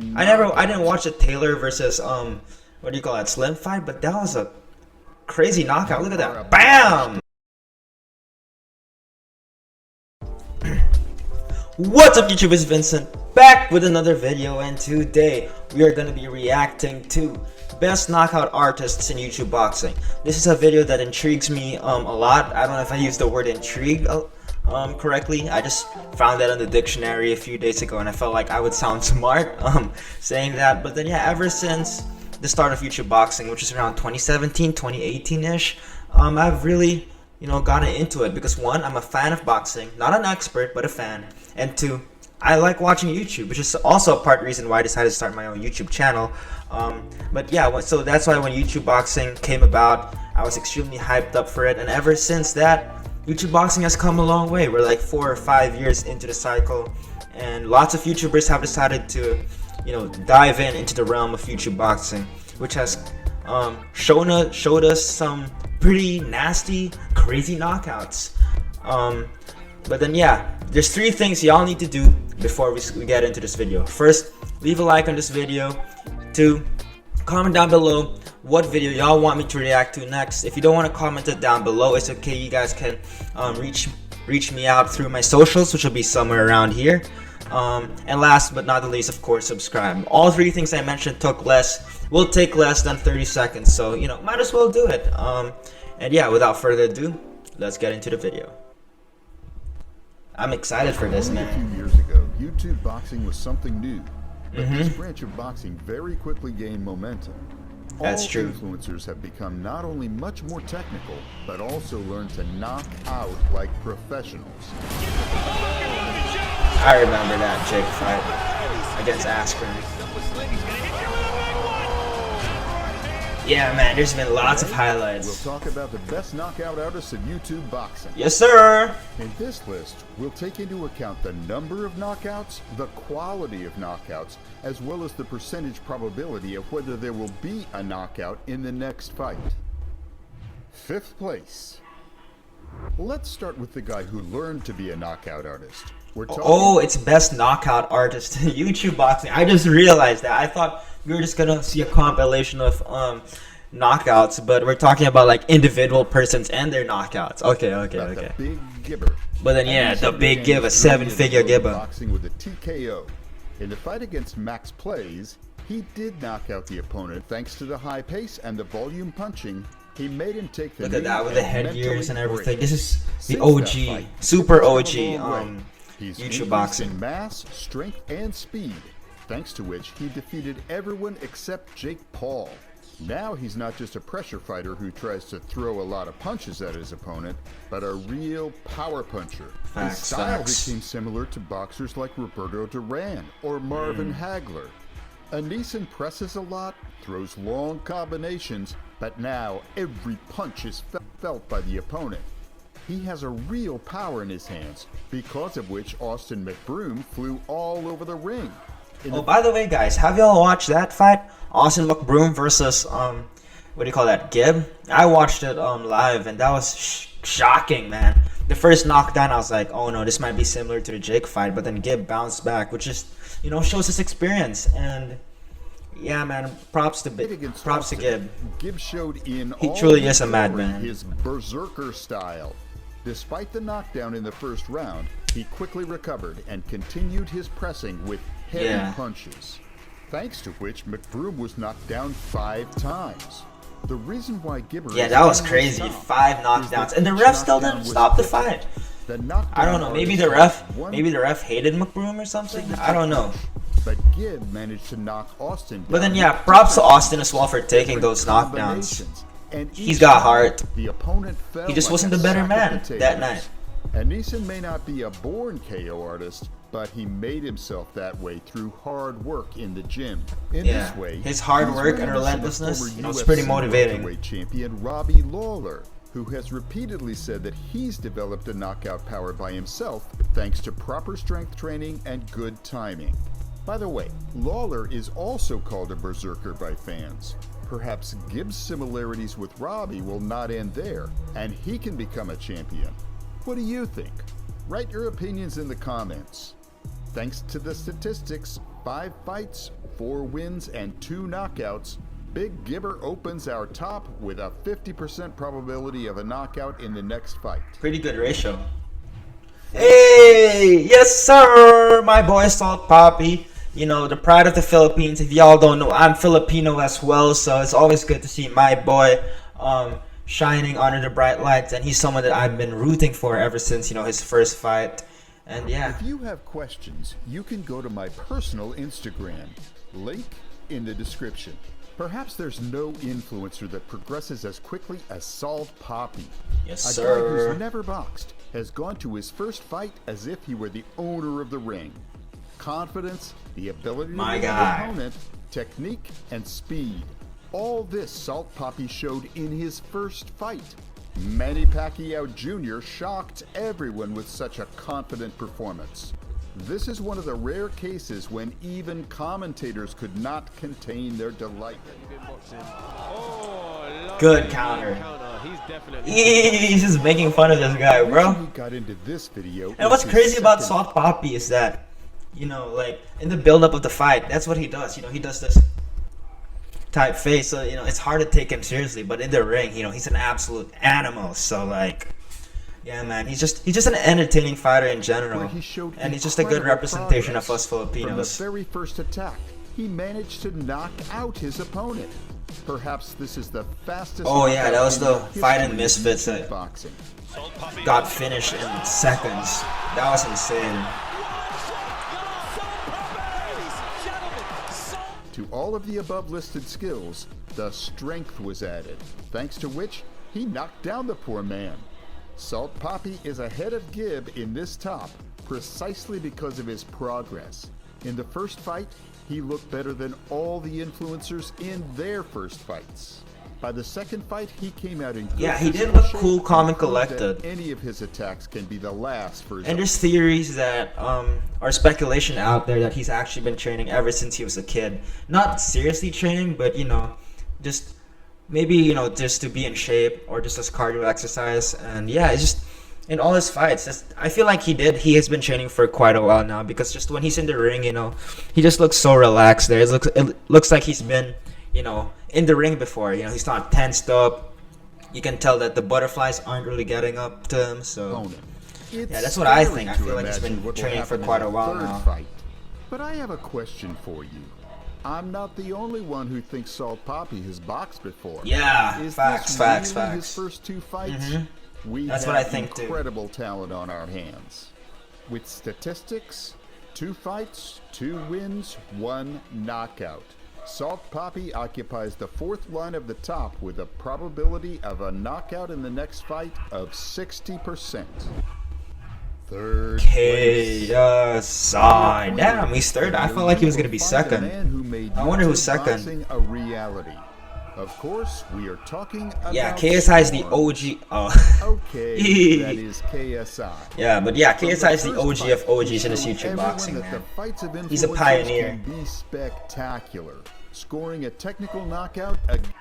I didn't watch the Taylor versus what do you call that, Slim fight, but that was a crazy knockout. Look at that, bam! What's up YouTube, it's Vincent back with another video, and today we are going to be reacting to best knockout artists in YouTube boxing. This is a video that intrigues me a lot. I don't know if I used the word intrigue correctly. I just found that in the dictionary a few days ago and I felt like I would sound smart saying that. But then yeah, ever since the start of YouTube boxing, which is around 2017, 2018-ish, I've really gotten into it because one, I'm a fan of boxing, not an expert but a fan, and two, I like watching YouTube, which is also a part reason why I decided to start my own YouTube channel. But yeah, so that's why when YouTube boxing came about, I was extremely hyped up for it, and ever since that, YouTube boxing has come a long way. We're like 4 or 5 years into the cycle, and lots of YouTubers have decided to dive into the realm of YouTube boxing, which has showed us some pretty nasty, crazy knockouts. But then yeah, there's 3 things y'all need to do before we get into this video. First, leave a like on this video. 2, comment down below what video y'all want me to react to next. If you don't want to comment it down below, it's okay. You guys can reach me out through my socials, which will be somewhere around here. And last but not the least, of course, subscribe. All 3 things I mentioned will take less than 30 seconds, so might as well do it. And yeah, without further ado, let's get into the video. I'm excited for this, man. A few years ago, YouTube boxing was something new, but this branch of boxing very quickly gained momentum. That's true. Influencers have become not only much more technical, but also learned to knock out like professionals. I remember that Jake fight against Askren. Yeah, man, there's been lots of highlights. We'll talk about the best knockout artists in YouTube boxing. Yes, sir! In this list, we'll take into account the number of knockouts, the quality of knockouts, as well as the percentage probability of whether there will be a knockout in the next fight. 5th place. Let's start with the guy who learned to be a knockout artist. It's best knockout artist in YouTube boxing. I just realized that. I thought we were just gonna see a compilation of knockouts, but we're talking about like individual persons and their knockouts. Okay. The Big Gibber. But then yeah, the Big Gibber, 7-figure Gibber. Boxing with a TKO. In the fight against Max Plays, he did knock out the opponent thanks to the high pace and the volume punching. He made him take the Look at that with the headgears and everything. Break. This is the Since OG, fight, super OG He's YouTube boxing. In mass, strength, and speed, thanks to which he defeated everyone except Jake Paul. Now he's not just a pressure fighter who tries to throw a lot of punches at his opponent, but a real power puncher. His style became similar to boxers like Roberto Duran or Marvin Hagler. Aneeson presses a lot, throws long combinations, but now every punch is felt by the opponent. He has a real power in his hands, because of which Austin McBroom flew all over the ring. By the way, guys, have y'all watched that fight? Austin McBroom versus what do you call that, Gibb? I watched it live, and that was shocking, man. The first knockdown, I was like, oh no, this might be similar to the Jake fight, but then Gibb bounced back, which just shows his experience. And yeah, man, props to Gibb. Gibb showed he truly is a madman. His berserker style. Despite the knockdown in the first round, he quickly recovered and continued his pressing with heavy punches, thanks to which McBroom was knocked down 5 times. The reason why Gibber that was crazy, 5 knockdowns, and the ref still didn't stop the fight. I don't know, maybe the ref hated McBroom or something. I don't know. But Gibb managed to knock Austin down. But then yeah, props to Austin as well for taking those knockdowns. He's got heart. The opponent fell he just wasn't the better man that night. Aneeson may not be a born KO artist, but he made himself that way through hard work in the gym. In this way, his hard work and relentlessness, it's pretty motivating. Champion Robbie Lawler, who has repeatedly said that he's developed a knockout power by himself thanks to proper strength training and good timing. By the way, Lawler is also called a berserker by fans. Perhaps Gibbs' similarities with Robbie will not end there, and he can become a champion. What do you think? Write your opinions in the comments. Thanks to the statistics, 5 fights, 4 wins, and 2 knockouts, Big Gibber opens our top with a 50% probability of a knockout in the next fight. Pretty good ratio. Hey, yes sir, my boy Salt Poppy. You know, the pride of the Philippines. If y'all don't know, I'm Filipino as well, so it's always good to see my boy shining under the bright lights, and he's someone that I've been rooting for ever since, you know, his first fight. And yeah. If you have questions, you can go to my personal Instagram. Link in the description. Perhaps there's no influencer that progresses as quickly as Salt Poppy. Yes, a sir. guy who's never boxed has gone to his first fight as if he were the owner of the ring. Confidence, the ability to read the opponent, technique, and speed. All this Salt Poppy showed in his first fight. Manny Pacquiao Jr. shocked everyone with such a confident performance. This is one of the rare cases when even commentators could not contain their delight. Good counter. He's just making fun of this guy, bro. We got into this video. And what's crazy about Salt Poppy is that, you know, like in the build-up of the fight, that's what he does. You know, he does this type face, so you know it's hard to take him seriously. But in the ring, you know, he's an absolute animal. So like, yeah, man, he's just an entertaining fighter in general, and he's just a good representation of us Filipinos. From the very first attack, he managed to knock out his opponent. Perhaps this is the fastest. Oh yeah, that was the fight in Misfits that got finished in seconds. That was insane. To all of the above listed skills, the strength was added, thanks to which he knocked down the poor man. Salt Poppy is ahead of Gib in this top precisely because of his progress. In the first fight, he looked better than all the influencers in their first fights. By the second fight, he came out in good he did look cool, calm, and collected. Any of his attacks can be the last for his And there's theories that or speculation out there that he's actually been training ever since he was a kid. Not seriously training, but you know, just maybe, you know, just to be in shape or just as cardio exercise. And yeah, it's just in all his fights, I feel like he has been training for quite a while now, because just when he's in the ring, you know, he just looks so relaxed there. It looks like he's been, you know, in the ring before. You know, he's not tensed up. You can tell that the butterflies aren't really getting up to him. So yeah, that's what I think. I feel like he's been training for quite a while now. Fight. But I have a question for you. I'm not the only one who thinks Salt Poppy has boxed before. Yeah, facts. His first 2 fights? That's what I think too. Incredible talent on our hands. With statistics, 2 fights, 2 wins, 1 knockout. Salt Poppy occupies the 4th line of the top with a probability of a knockout in the next fight of 60%. Third place. KSI. Damn, he's third. I felt like he was going to be second. I wonder who's second. A reality. Of course, we are talking about... Yeah, KSI is the OG. Oh. Okay, that is KSI. Yeah, but yeah, KSI is the OG of OGs in this YouTube boxing, man. He's a pioneer. Can be spectacular. Scoring a technical knockout against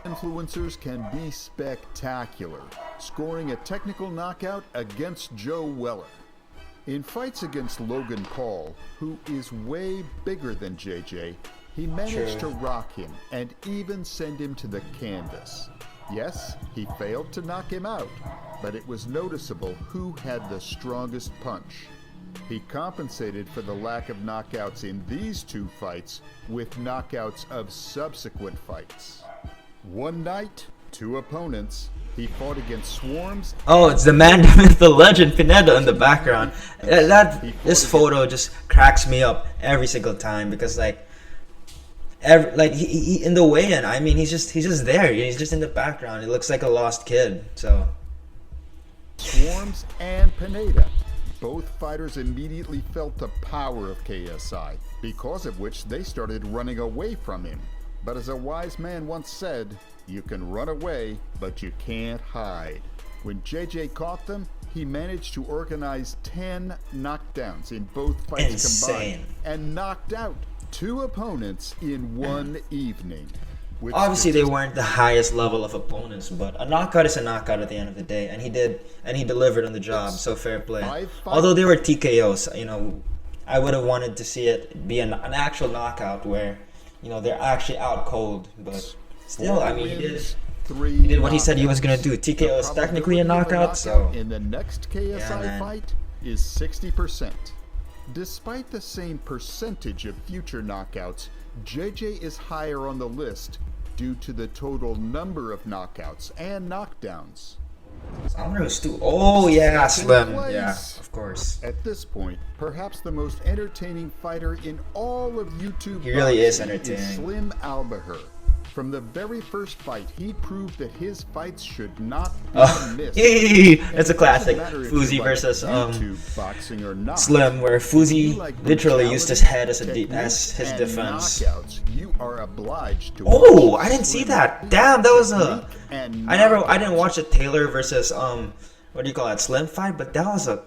influencers can be spectacular. Scoring a technical knockout against Joe Weller. In fights against Logan Paul, who is way bigger than JJ, he managed to rock him and even send him to the canvas. Yes, he failed to knock him out, but it was noticeable who had the strongest punch. He compensated for the lack of knockouts in these 2 fights with knockouts of subsequent fights. One night, 2 opponents, he fought against Swarms. Oh, it's the man with the legend, Pineda, in the background. This photo just cracks me up every single time, because he in the weigh-in, I mean, he's just there. He's just in the background. He looks like a lost kid. So Swarms and Pineda. Both fighters immediately felt the power of KSI, because of which they started running away from him. But as a wise man once said, you can run away, but you can't hide. When JJ caught them, he managed to organize 10 knockdowns in both fights combined, and knocked out 2 opponents in one evening. Obviously, they weren't the highest level of opponents, but a knockout is a knockout at the end of the day, and he delivered on the job. So fair play. Although they were TKOs, you know, I would have wanted to see it be an actual knockout where, you know, they're actually out cold. But still, I mean, he did what he said he was gonna do. TKO is technically a knockout, so in the next KSI fight is 60%. Despite the same percentage of future knockouts, JJ is higher on the list due to the total number of knockouts and knockdowns. I wonder who's Stu. Oh yeah, Slim. Yeah, of course. At this point, perhaps the most entertaining fighter in all of YouTube. He really is boxing entertaining. Slim Albaher. From the very first fight, he proved that his fights should not be missed. It's a classic. Fuzi versus boxing or not. Slim, where Fuzi literally used his head as his defense. Knockouts, you are obliged to I didn't see that. Damn, that was a. I didn't watch the Taylor versus what do you call that, Slim fight, but that was a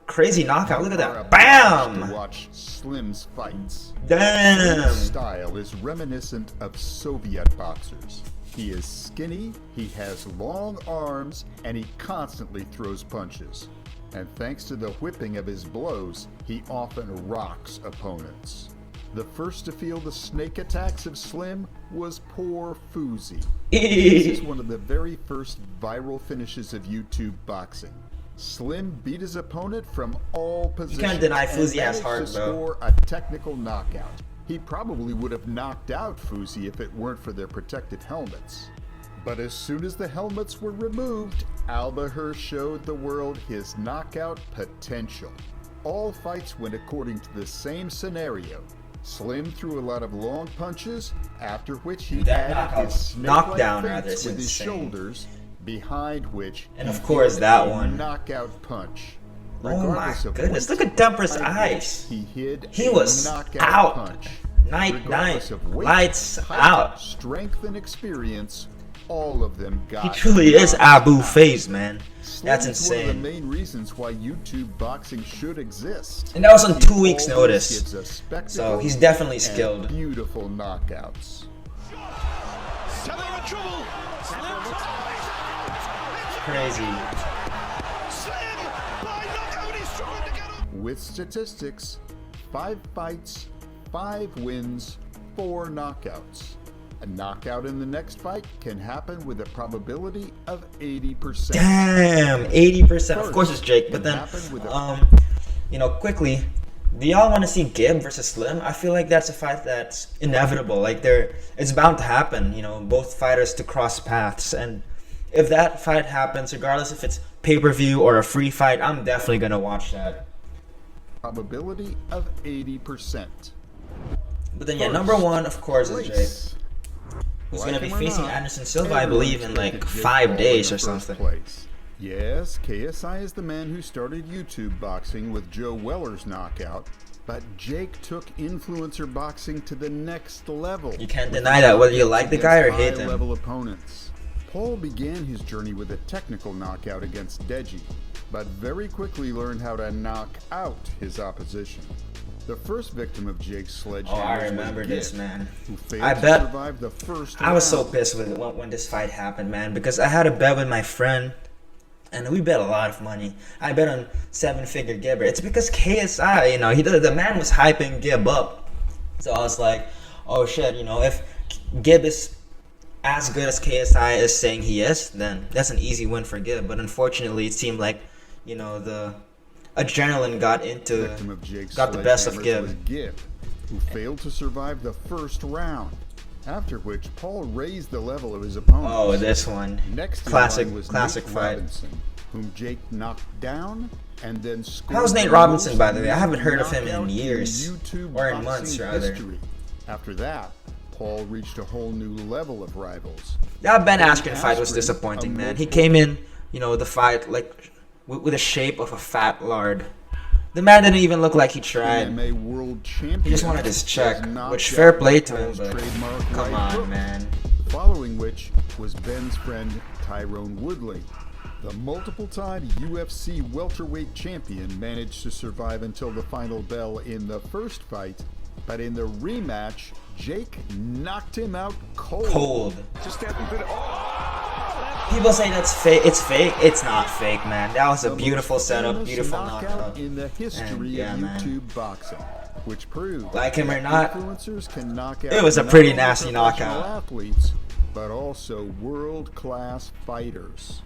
crazy knockout. Look at that. Bam! To watch Slim's fights. Damn! His style is reminiscent of Soviet boxers. He is skinny, he has long arms, and he constantly throws punches. And thanks to the whipping of his blows, he often rocks opponents. The first to feel the snake attacks of Slim was poor Fuzi. This is one of the very first viral finishes of YouTube boxing. Slim beat his opponent from all positions. You can't deny Fuzi has heart, bro. Score a technical knockout. He probably would have knocked out Fuzi if it weren't for their protective helmets. But as soon as the helmets were removed, Albaher showed the world his knockout potential. All fights went according to the same scenario. Slim threw a lot of long punches, after which he added his snake-like feints with his shoulders, behind which, and of course that one knockout punch. Oh my goodness! Look at Dumper's eyes. He was out. Punch. Night, lights out. Strength and experience, all of them got. He truly is Abu Phase, man. That's insane. One of the main reasons why YouTube boxing should exist. And that was on 2 weeks' notice. So he's definitely skilled. Beautiful knockouts. Crazy. With statistics, 5 fights, 5 wins, 4 knockouts. A knockout in the next fight can happen with a probability of 80%. Damn, 80%. Of course it's Jake, but then, you know, quickly, do y'all want to see Gib versus Slim? I feel like that's a fight that's inevitable. Like, it's bound to happen, you know, both fighters to cross paths. And if that fight happens, regardless if it's pay-per-view or a free fight, I'm definitely going to watch that. Probability of 80%. But then, yeah, number 1, of course, is Jake. Who's going to be facing Anderson Silva, I believe, in like 5 days or something. Yes, KSI is the man who started YouTube boxing with Joe Weller's knockout, but Jake took influencer boxing to the next level. You can't deny that, whether you like the guy or hate him. High-level opponents. Paul began his journey with a technical knockout against Deji, but very quickly learned how to knock out his opposition. The first victim of Jake's sledgehammer. I remember this, man. I bet I was so pissed with it when this fight happened, man, because I had a bet with my friend, and we bet a lot of money. I bet on 7-figure Gibber. It's because KSI, you know, the man was hyping Gib up. So I was like, oh shit, you know, if Gib is as good as KSI is saying he is, then that's an easy win for Gib. But unfortunately, it seemed like, you know, the adrenaline got the best of Gib, who failed to survive the first round. After which, Paul raised the level of his opponent. Oh, this one. Next classic fight, Robinson, whom Jake knocked down and then scored. How's Nate Robinson, by the way? I haven't heard of him in years, or in months, rather. After that, Paul reached a whole new level of rivals. That Ben Askren fight was disappointing, man. He came in, you know, the fight like with the shape of a fat lard. The man didn't even look like he tried. He just wanted his check, which fair play to him, but come on, man. Following which was Ben's friend Tyrone Woodley. The multiple-time UFC welterweight champion managed to survive until the final bell in the first fight, but in the rematch, Jake knocked him out cold. Just People say that's fake. It's fake. It's not fake, man. That was a beautiful setup, Famous beautiful knockout knockout. in the history yeah, of man. YouTube boxing, which proved Like him or that not, influencers can knock out it was a not pretty only nasty professional knockout. athletes, but also world-class fighters.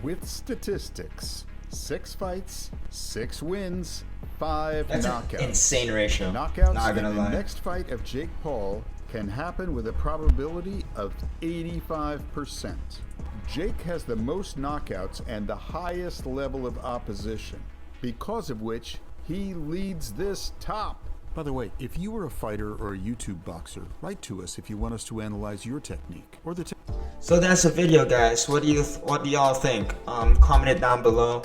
With statistics, 6 fights, 6 wins, 5 That's knockouts. an insane ratio. Knockouts Not in gonna the lie. next fight of Jake Paul can happen with a probability of 85%. Jake has the most knockouts and the highest level of opposition, because of which he leads this top. By the way, if you were a fighter or a YouTube boxer, write to us if you want us to analyze your technique or the So that's the video, guys. What do y'all think? Comment it down below.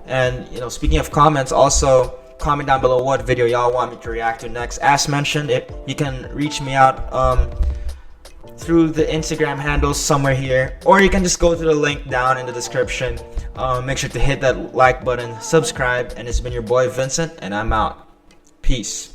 And you know, speaking of comments, also comment down below what video y'all want me to react to next. As mentioned, you can reach me out through the Instagram handles somewhere here, or you can just go to the link down in the description. Make sure to hit that like button, subscribe, and it's been your boy Vincent, and I'm out. Peace.